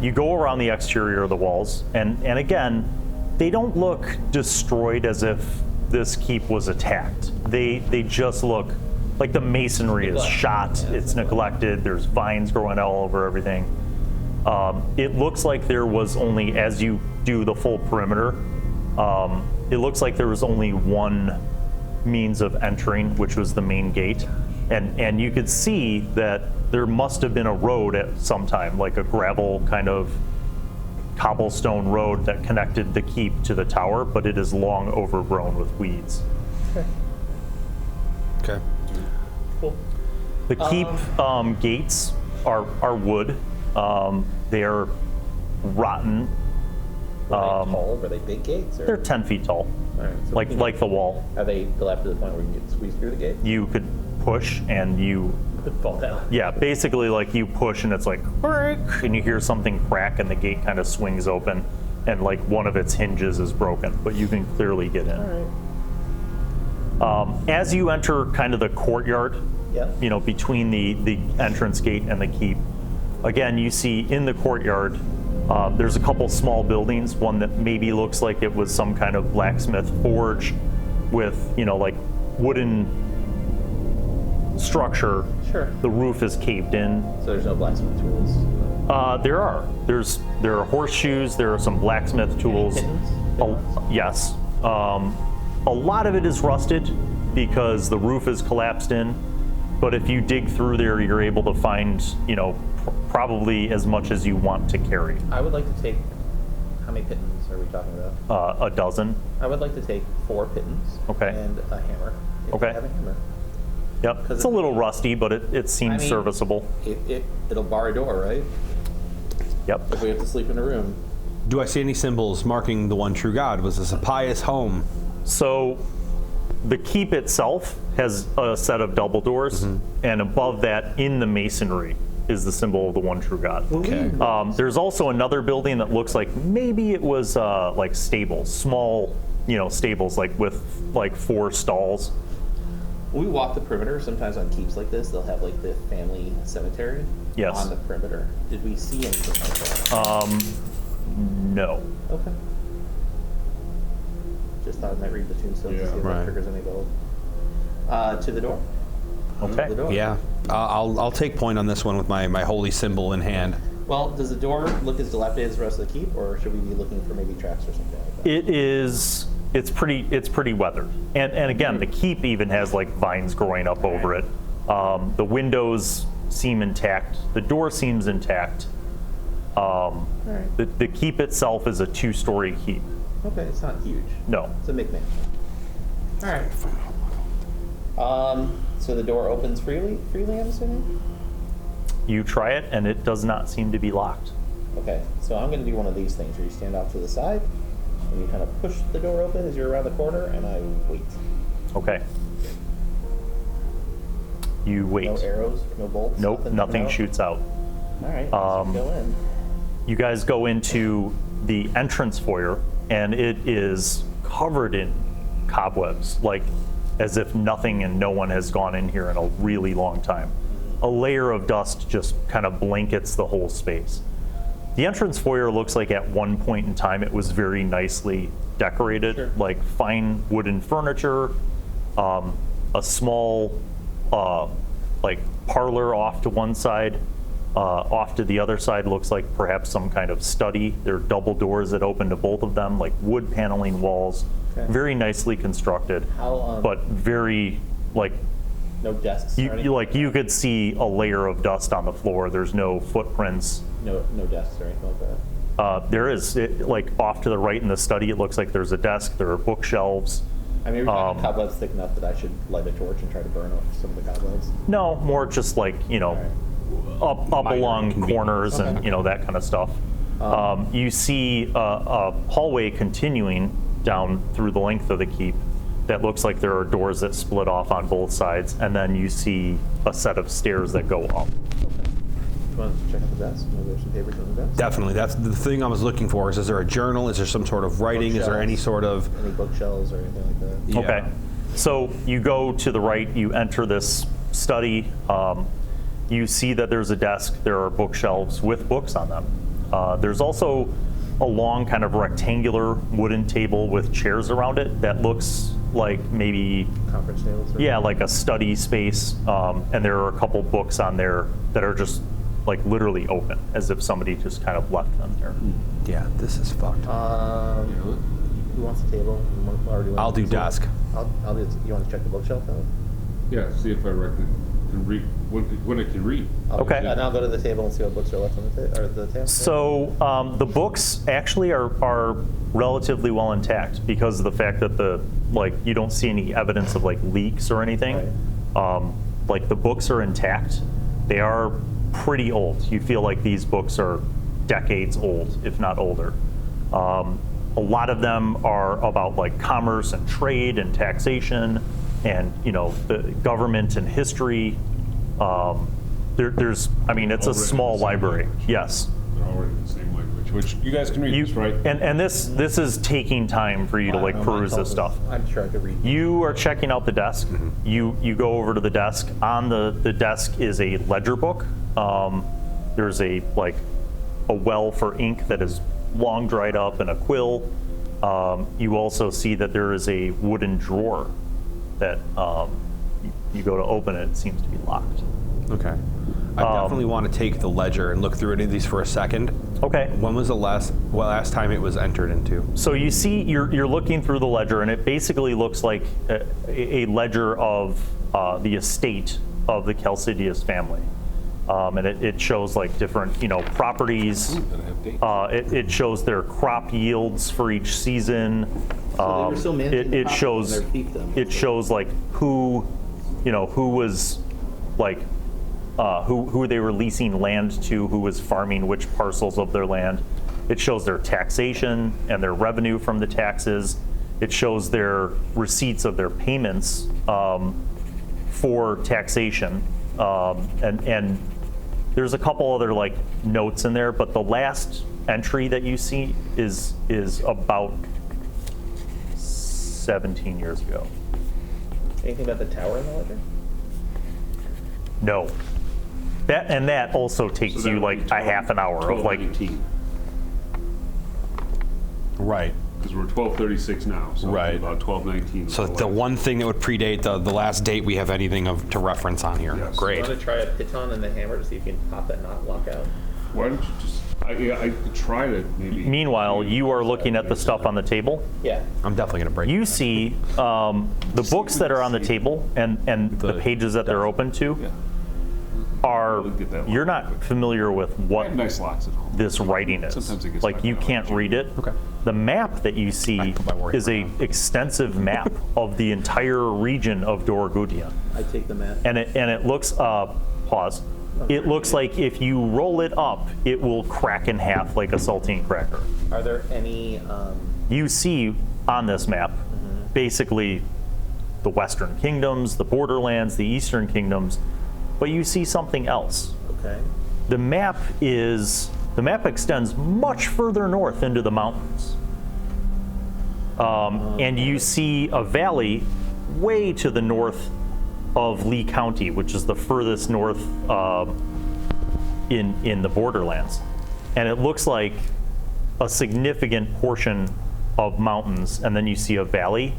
You go around the exterior of the walls, and again, they don't look destroyed as if this keep was attacked. They just look like the masonry is Neglected. shot. Yeah, It's neglected. There's vines growing all over everything. It looks like there was only, as you do the full perimeter, it looks like there was only one means of entering, which was the main gate. And you could see that there must have been a road at some time, like a gravel kind of cobblestone road that connected the keep to the tower, but it is long overgrown with weeds. Okay. Cool. The keep gates are wood. They are rotten. Were they tall? Were they big gates? Or? They're 10 feet tall, All right, so like we can- the wall. Are they built to the point where we can get squeezed through the gate? You could push and you, Could fall down. yeah, basically like you push and it's like, "Break," and you hear something crack and the gate kind of swings open and like one of its hinges is broken, but you can clearly get in. All right. As you enter kind of the courtyard, Yep. between the entrance gate and the keep, again, you see in the courtyard, there's a couple small buildings, one that maybe looks like it was some kind of blacksmith forge with, like wooden structure. Sure. The roof is caved in. So there's no blacksmith tools. There are horseshoes, there are some blacksmith tools. Pittance? Yes. A lot of it is rusted because the roof is collapsed in. But if you dig through there, you're able to find, probably as much as you want to carry. I would like to take. How many pittons are we talking about? A dozen. I would like to take 4 pittons. Okay. And a hammer. If Okay. I have a hammer. Yep. 'Cause It's a little rusty, but it seems I mean- serviceable. It'll bar a door, right? Yep. If we have to sleep in a room. Do I see any symbols marking the one true God? Was this a pious home? So the keep itself has a set of double doors, and above that, in the masonry, is the symbol of the one true God. Okay. There's also another building that looks like maybe it was like stables, small, stables like with like 4 stalls. When we walk the perimeter, sometimes on keeps like this, they'll have like the family cemetery Yes. on the perimeter. Did we see anything like that? No. Okay. Just thought I might read the tombstones to Yeah. see if Right. that triggers any bells. To the door. Okay. The door. Yeah. I'll take point on this one with my holy symbol in hand. Well, does the door look as dilapidated as the rest of the keep, or should we be looking for maybe traps or something like that? It's pretty weathered. And again, the keep even has like vines growing up over it. The windows seem intact. The door seems intact. Alright. The keep itself is a 2-story keep. Okay, it's not huge. No. It's a McMansion. All right. So the door opens freely, I'm assuming? You try it and it does not seem to be locked. Okay, so I'm going to do one of these things where you stand off to the side, and you kind of push the door open as you're around the corner, and I wait. Okay. You wait. No arrows, no bolts? Nope, nothing out? shoots out. All right, let's go in. You guys go into the entrance foyer, and it is covered in cobwebs, like as if nothing and no one has gone in here in a really long time. A layer of dust just kind of blankets the whole space. The entrance foyer looks like at one point in time it was very nicely decorated, Sure. like fine wooden furniture, a small like parlor off to one side. Off to the other side looks like perhaps some kind of study. There are double doors that open to both of them, like wood paneling walls, Okay. very nicely constructed, How, but very like no desks or anything? you could see a layer of dust on the floor. There's no footprints. No desks or anything like that? There is, like off to the right in the study, it looks like there's a desk. There are bookshelves. I mean, we're talking cobwebs thick enough that I should light a torch and try to burn off some of the cobwebs. No, more just like, up along corners and, Okay. that kind of stuff. You see a hallway continuing down through the length of the keep that looks like there are doors that split off on both sides, and then you see a set of stairs that go up. Do you want to check out the desk? Maybe there's some papers on the desk? Definitely. That's the thing I was looking for. Is there a journal? Is there some sort of writing? Is there any sort of... Any bookshelves or anything like that? Yeah. Okay. So you go to the right, you enter this study. You see that there's a desk, there are bookshelves with books on them. There's also a long kind of rectangular wooden table with chairs around it that looks like maybe, Conference tables? Or yeah, like a study space. And there are a couple books on there that are just like literally open, as if somebody just kind of left them there. Yeah, this is fucked. Who wants the table? I'll do desk. I'll do. You want to check the bookshelf out? Yeah, see if I can read, what I can read. Okay. And I'll go to the table and see what books are left on the table. So the books actually are relatively well intact because of the fact that you don't see any evidence of like leaks or anything. Like the books are intact. They are pretty old. You feel like these books are decades old, if not older. A lot of them are about like commerce and trade and taxation and the government and history. It's a small library. Yes. They're all written in the same language, which you guys can read this, right? And this is taking time for you to like peruse this stuff. I'm sure I could read. You are checking out the desk. You go over to the desk. On the desk is a ledger book. There's a well for ink that is long dried up and a quill. You also see that there is a wooden drawer that you go to open it. It seems to be locked. Okay. I definitely want to take the ledger and look through any of these for a second. Okay. When was the last time it was entered into? So you see, you're looking through the ledger, and it basically looks like a ledger of the estate of the Chalcidius family. And it shows like different, properties. It shows their crop yields for each season. So they were still managing the It property shows in their fiefdom. it shows like who was like who they were leasing land to, who was farming which parcels of their land. It shows their taxation and their revenue from the taxes. It shows their receipts of their payments for taxation. And there's a couple other like notes in there, but the last entry that you see is about 17 years ago. Anything about the tower in the ledger? No. That also takes you like a half an hour of like 1219, Right. because we're 1236 now, so Right. about 1219. So the one thing that would predate the last date we have anything to reference on here. Yes. Great. You want to try a piton and the hammer to see if you can pop that knot lock out? Why don't you just, I could try to maybe. Meanwhile, you are looking at the stuff on the table. Yeah. I'm definitely going to break You see the books that are on the table and the pages that they're open to Yeah. are, Get that you're locked not familiar with I what have nice locks at home. this writing is. Sometimes it gets Like like you that. can't read it. Okay. The map that you see put my worry is a extensive map of the entire region of Doreguteon. I take the mat. And it looks, pause. It looks like if you roll it up, it will crack in half like a saltine cracker. Are there any? You see on this map, basically the Western Kingdoms, the Borderlands, the Eastern Kingdoms, but you see something else. Okay. The map extends much further north into the mountains. And you see a valley way to the north of Lee County, which is the furthest north in the Borderlands. And it looks like a significant portion of mountains, and then you see a valley,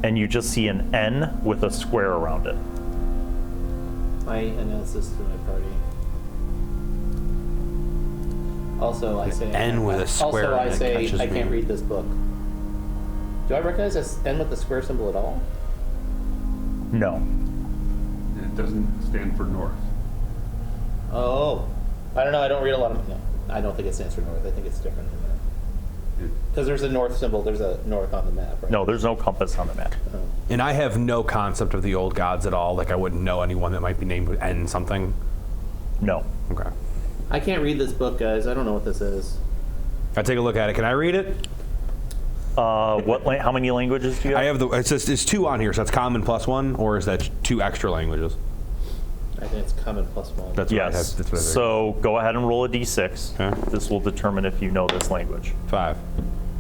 and you just see an N with a square around it. I announced this to my party. Also, I say N with a square Also, I in it say catches I me. can't read this book. Do I recognize this N with the square symbol at all? No. And it doesn't stand for north. Oh, I don't know. I don't read a lot of. No, I don't think it stands for north. I think it's different than that. Because there's a north symbol. There's a north on the map, right? No, there's no compass on the map. And I have no concept of the old gods at all. Like, I wouldn't know anyone that might be named with N something. No. Okay. I can't read this book, guys. I don't know what this is. I take a look at it. Can I read it? How many languages do you have? I have it's 2 on here, so that's common plus 1, or is that 2 extra languages? I think it's common plus 1. That's what I have. Yes. That's what I think. So go ahead and roll a d6. Okay. This will determine if you know this language. 5.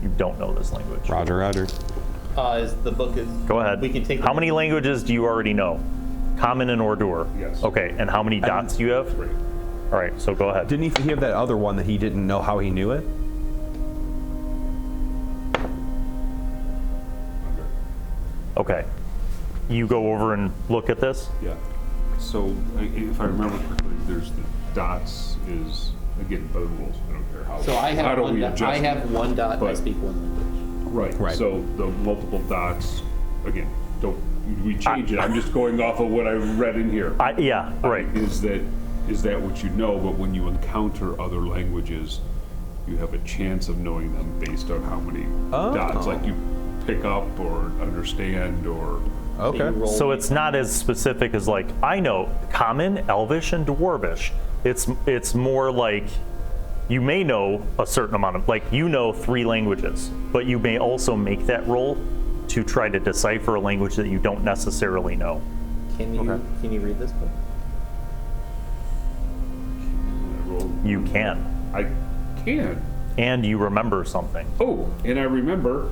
You don't know this language. Roger, roger. Is the book is? Go ahead. We can take. How many languages do you already know? Common and Ordur. Yes. Okay. And how many dots do you have? 3. All right. So go ahead. Didn't he have that other one that he didn't know how he knew it? Okay. You go over and look at this. Yeah. So if I remember correctly, there's the dots is, again, by the rules. I don't care how. So I how have do one. we Dot, adjust I it? have 1 dot. And I But- speak 1 language. Right. Right. So the multiple dots, again, don't we change it? I'm just going off of what I read in here. Yeah. Right. Is that what you know? But when you encounter other languages, you have a chance of knowing them based on how many dots, like you pick up or understand or. So you roll So it's not as specific as like I know Common, Elvish, and Dwarvish. It's more like you may know a certain amount of, like you know 3 languages, but you may also make that roll to try to decipher a language that you don't necessarily know. Can you read this book? You can, I can. and you remember something. Oh, and I remember.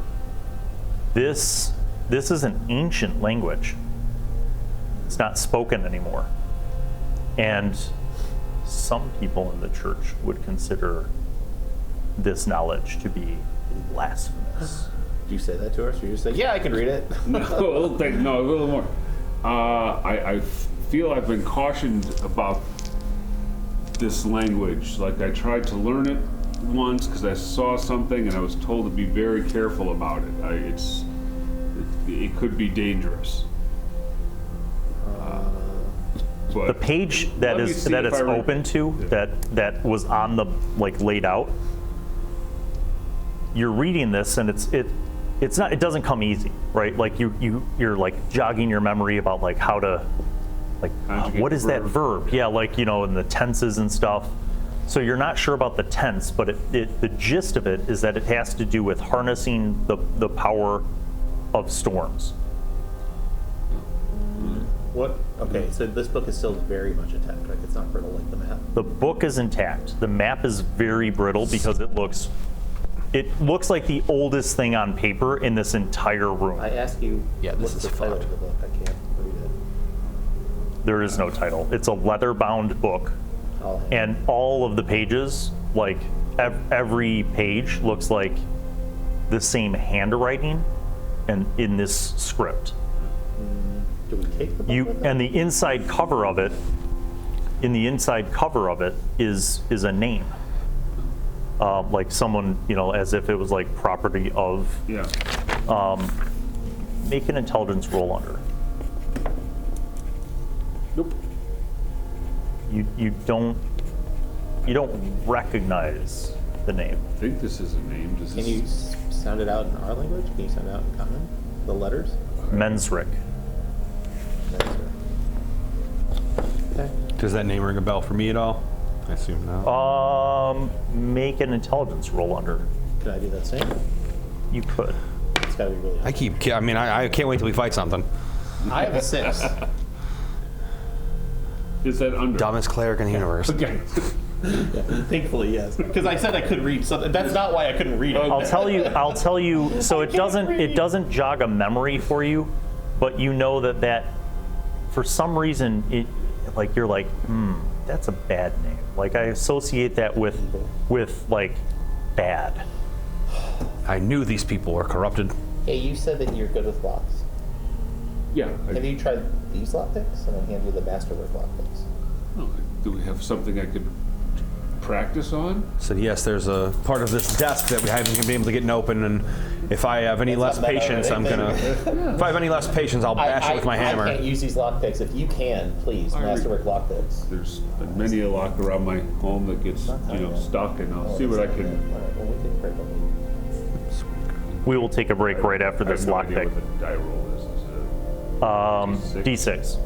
This is an ancient language. It's not spoken anymore, and some people in the church would consider this knowledge to be blasphemous. Do you say that to us, or you just say, "Yeah, I can read it"? No, a little more. I feel I've been cautioned about this language. Like I tried to learn it once because I saw something and I was told to be very careful about it. It could be dangerous. But The page that let me is see that if it's I open to, that was on the laid out. You're reading this and it's not, it doesn't come easy, right? Like you're like jogging your memory about like how to, like Conjugate what is that verb. verb? Yeah, like and the tenses and stuff. So you're not sure about the tense, but the gist of it is that it has to do with harnessing the power of storms. What? Okay, so this book is still very much intact, right? It's not brittle like the map. The book is intact. The map is very brittle because it looks like the oldest thing on paper in this entire room. I ask you, Yeah, this what's is the title fucked. of the book? I can't read it. There is no title. It's a leather-bound book, I'll hand and all of the pages, like every page, looks like the same handwriting, and in this script. Do we take the book with us? And the inside cover of it, is a name, like someone, as if it was like property of. yeah. Make an intelligence roll under. Nope. You don't recognize the name. I think this is a name. Does Can this? you sound it out in our language? Can you sound it out in common? The letters? Mensrick. That's right. Okay. Does that name ring a bell for me at all? I assume not. Make an intelligence roll under. Could I do that same? You could. It's gotta be really hard. I can't wait till we fight something. I have a 6. Is that under? Dumbest cleric in the universe. Okay. Thankfully, yes. Because I said I could read something. That's not why I couldn't read it. I'll tell you. So it doesn't jog a memory for you, but you know that for some reason you're like, that's a bad name. Like I associate that with like bad. I knew these people were corrupted. Hey, you said that you're good with locks. Yeah. Have you tried these lockpicks? And I'll hand you the masterwork lockpicks. Do we have something I could practice on? So yes, there's a part of this desk that we haven't been able to get open, and if I have any less not meta or patience, I'm gonna. If I have any less patience, I'll bash it with my hammer. I can't use these lockpicks. If you can, please, masterwork lockpicks. There's been many a lock around my home that gets stuck, and I'll see what I can. All right, well, we can break them. We will take a break right after this I have no idea lockpick. what the die roll is. D6.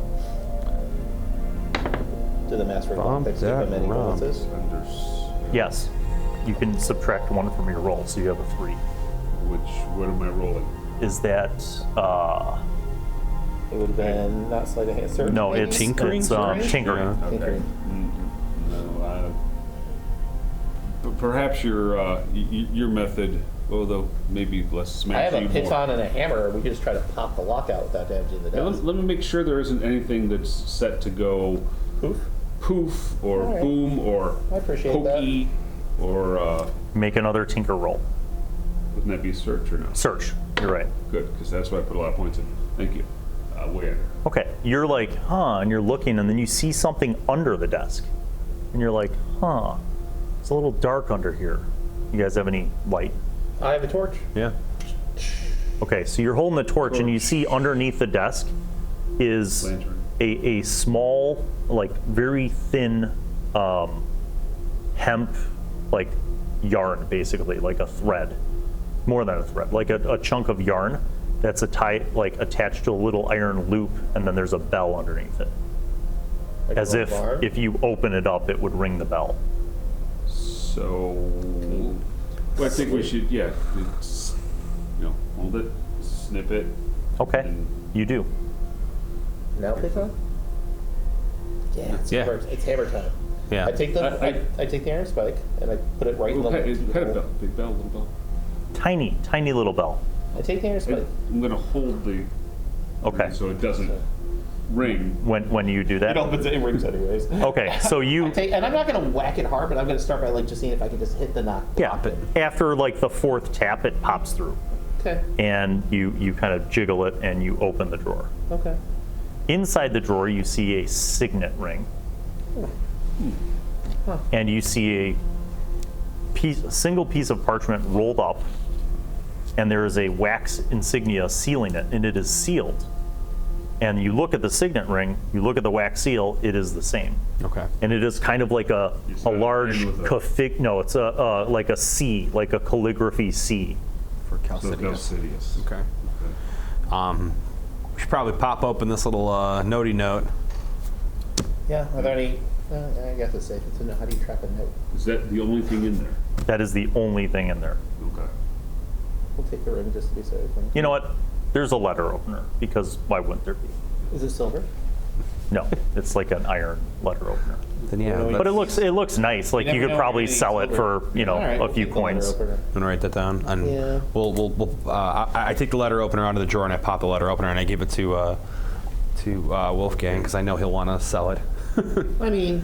Do the masterwork Bump lockpicks give them any that rump. bonuses? Yes. You can subtract 1 from your roll, so you have a 3. What am I rolling? Is that It would have been not sleight of hand. Search, no? maybe? It's Tinkering? tinkering. Yeah. Tinkering. No, but perhaps your method, although maybe less I have smashy. a piton and a hammer. We could just try to pop the lock out without damaging the desk. Let me make sure there isn't anything that's set to go poof or All right. boom or I appreciate pokey or Make another tinker roll. wouldn't that be search or no? Search. You're right. Good, because that's what I put a lot of points in. Thank you. Way under. Okay. You're like, and you're looking, and then you see something under the desk, and you're like, it's a little dark under here. You guys have any light? I have a torch. Yeah. Okay, so you're holding the torch, and you see underneath the desk is Lantern. a small, like very thin hemp, like yarn, basically, like a thread, more than a thread, like a chunk of yarn that's attached to a little iron loop, and then there's a bell underneath it, Like a as little bar. if you open it up, it would ring the bell. So, well, I think we should, it's, hold it, snip it. Okay, And you do. Now piton? Yeah, it's Yeah. hammer time. Yeah. I take the I take the iron spike and I put it right in the What kind of bell? Big bell, little bell? Tiny little bell. I take the iron spike. I'm going to hold the. Okay. So it doesn't ring. When you do that. It rings anyways. Okay, so you. And I'm not going to whack it hard, but I'm going to start by just seeing if I can just hit the knock. Yeah, after like the 4th tap, it pops through, Okay. and you kind of jiggle it, and you open the drawer. Okay. Inside the drawer, you see a signet ring, and you see a single piece of parchment rolled up, and there is a wax insignia sealing it, and it is sealed. And you look at the signet ring, you look at the wax seal, it is the same. Okay. And it is kind of like a not large in with a- no, it's like a C, like a calligraphy C. For So Calcidius. Calcidius. Okay. We should probably pop open this little notey note. Yeah. Are there any? I guess it's safe to know. How do you trap a note? Is that the only thing in there? That is the only thing in there. Okay. We'll take the ring just to be safe. You know what? There's a letter opener, because why wouldn't there be? Is it silver? No, it's like an iron letter opener. Then yeah. No, But it looks nice. Like never you could know probably when you sell need it for silver. All right, a we'll few take the letter coins. opener. I'm gonna write that down. And Yeah. I take the letter opener out of the drawer and I pop the letter opener and I give it to Wolfgang because I know he'll want to sell it. I mean,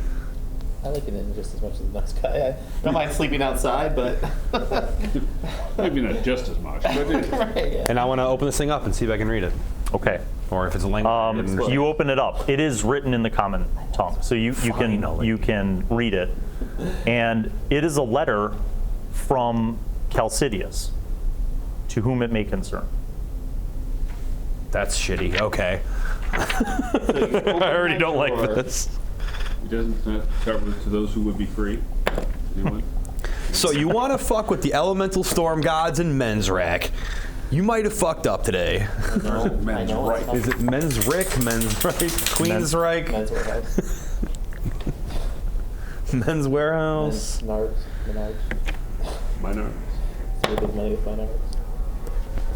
I like it in just as much as the next guy. I don't mind sleeping outside, but Maybe not just as much, but it, right, yeah. And I want to open this thing up and see if I can read it, Okay. or if it's a language. You open it up. It is written in the common tongue, so you can read it, and it is a letter from Calcidius, to whom it may concern. That's shitty. Okay. I already don't like this. it doesn't not cover it to those who would be free. Anyone? So you want to fuck with the elemental storm gods and men's rack? You might have fucked up today. I know. right. Is it men's rick, men's right, queen's Men's reich? warehouse. Men's Warehouse. Menards. Minor. See what money with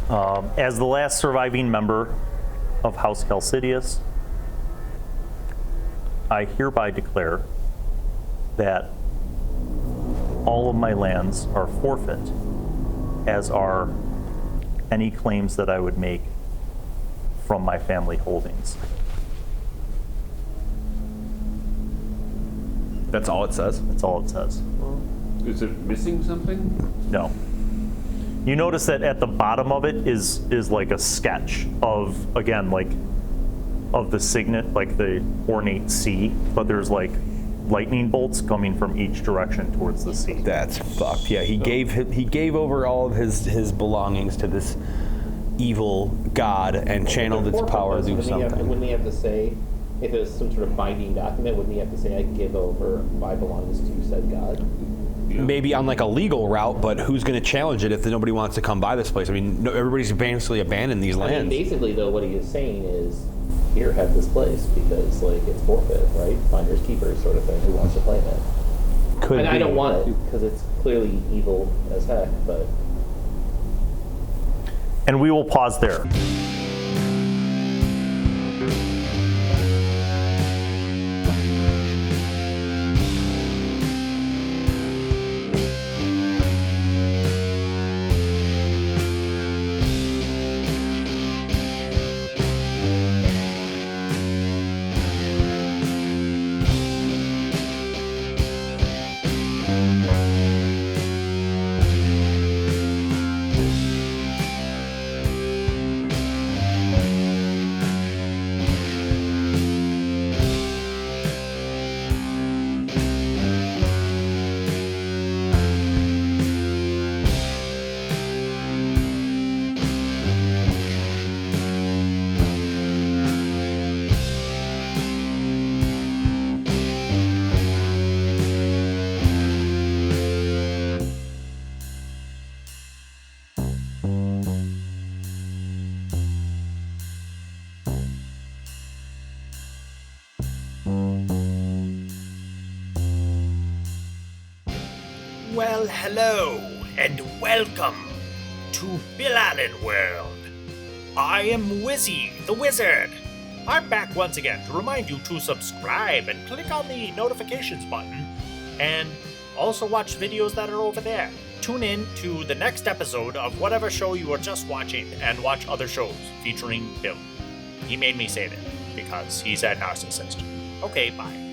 Menards. As the last surviving member of House Calcidius, I hereby declare that all of my lands are forfeit, as are any claims that I would make from my family holdings. That's all it says. That's all it says. Is it missing something? No. You notice that at the bottom of it is like a sketch of, again, like of the signet, like the ornate sea, but there's like lightning bolts coming from each direction towards the sea. That's fucked. Yeah, he gave over all of his belongings to this evil god and channeled its power to do something. Wouldn't he have to say, if it was some sort of binding document, wouldn't he have to say, I give over my belongings to said god? Yeah. Maybe on like a legal route, but who's going to challenge it if nobody wants to come by this place? I mean, no, everybody's basically abandoned these I mean, lands. basically, though, what he is saying is, here, have this place, because, like, it's forfeit, right? Finders, keepers sort of thing. Who wants to claim it? Could And I be. don't want it, because it's clearly evil as heck, but... And we will pause there. Well, hello, and welcome to Bill Allan World. I am Wizzy, the Wizard. I'm back once again to remind you to subscribe and click on the notifications button, and also watch videos that are over there. Tune in to the next episode of whatever show you are just watching, and watch other shows featuring Bill. He made me say that, because he's a narcissist. Okay, bye.